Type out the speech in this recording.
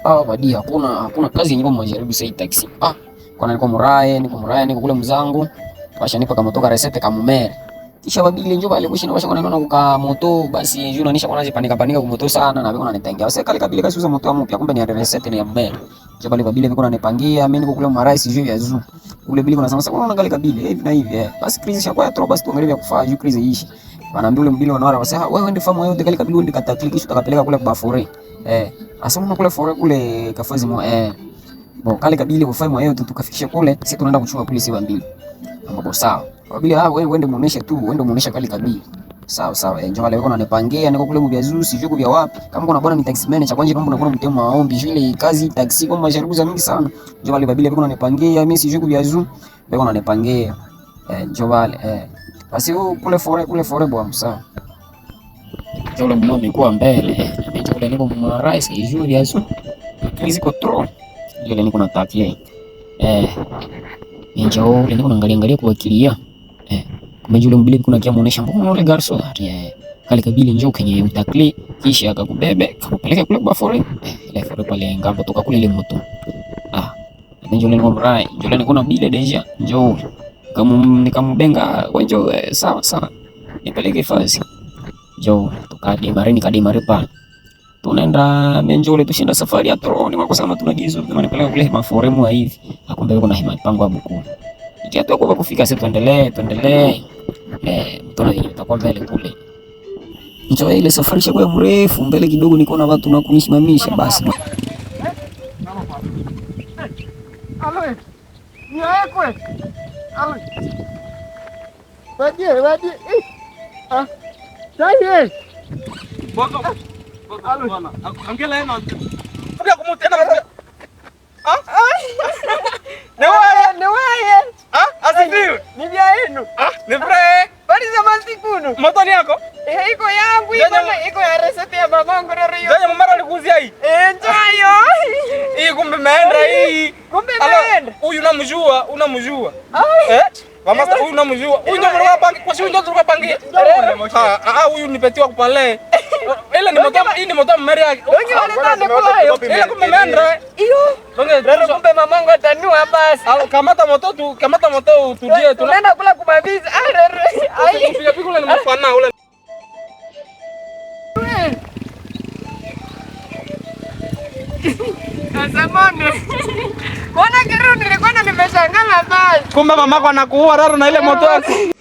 Badia hakuna kazi yenyewe mjaribu sasa taxi. Kwa niko Murae, niko kule mzangu. Washanipa kama toka resete kama mere. Kisha babili njoo pale kushina washa naona kwa moto basi njoo nanisha kwa panika kwa moto sana na biko nanitengia. Sasa kale kabila kasi uza moto mpya kumbe ni resete ni ya mere. Njoo pale babili biko nanipangia mimi niko kule Murae sijui ya zoo. Kule bili kuna sasa unaona kale kabila hivi na hivi. Basi krizi shakuwa trop basi tuangalie vya kufanya juu krizi ishi. Wanaambia ule mbili wanaora wasema wewe ndio famu yote kale kabila ndio katakili kisha utakapeleka kule kwa fore. Asema kule fore kule kafazi mo bo kale kabili kufanya mwayo tu tukafikisha kule sisi tunaenda kuchukua kule siwa mbili. Ambapo sawa. Kabili wewe uende muoneshe tu, uende muoneshe kale kabili. Sawa. Njoo wale wako wananipangia niko kule mbia zuu sijui vya wapi. Kama kuna bwana ni taxi manager cha kwanza naomba mtemo maombi ile kazi taxi kwa masharuza mingi sana. Njoo wale babili wako wananipangia mimi sijui vya zuu wako wananipangia. Njoo wale basi kule fore bwana sawa. Njoo ule mmoja amekuwa mbele. Njoo ule niko Murae sijui vya zuu. Hizi control. Njoo niko na takia. Njoo ule niko naangalia kuwakilia. Kumbe yule mbili kuna kia muonesha mbona ule garso. Kale kabili njoo kwenye utakli kisha akakubebe akakupeleka kule kwa fore. Ile fore pale ngambo toka kule ile moto. Njoo ule niko Murae. Njoo ule niko na bile deja. Njoo kama nikambenga njoo sawa. Nipeleke fasi. Njoo tukadi mare pa. Tunaenda menjole tushinda safari ya troni kwa kusema tunagizo kama nipeleka kule maforemu hivi. Akumbe yuko na mipango ya buku. Itia tu kwa kufika sisi tuendelee. Mtona itakuwa mbele kule. Njoo ile safari shakuwa mrefu mbele kidogo niko na watu na kunisimamisha basi. Alo. Ni yako. Alo. Badie. Sai. Boko. Bwana. Angela yenu. Kuja kumutena. Ne waye. Asifiwe. Ni vya yenu. Ni bre. Bali za masikunu. Moto ni yako? Iko yangu iko ya resete ya babangu ndio hiyo. Ndio mara alikuzia hii. Ndio. Hii kumbe meenda hii. Kumbe meenda. Huyu unamjua. Mama huyu unamjua. Huyu ndio mwana bangi. Kwa sababu ndio tukapangia. Huyu nipetiwa kupale. Ile ni moto, hii ni moto mmeri yake. Wengi wanataka kula hiyo. Ile kumbe meenda. Hiyo. Ndio kumbe mamangu atanua basi. Kamata moto tujie tunaenda kula kumabizi. Piga ule ni mfana ule. Asamone. Mbona kirudi nilikuwa nimeshangaa basi. Kumbe mamako anakuua raro na ile moto yake.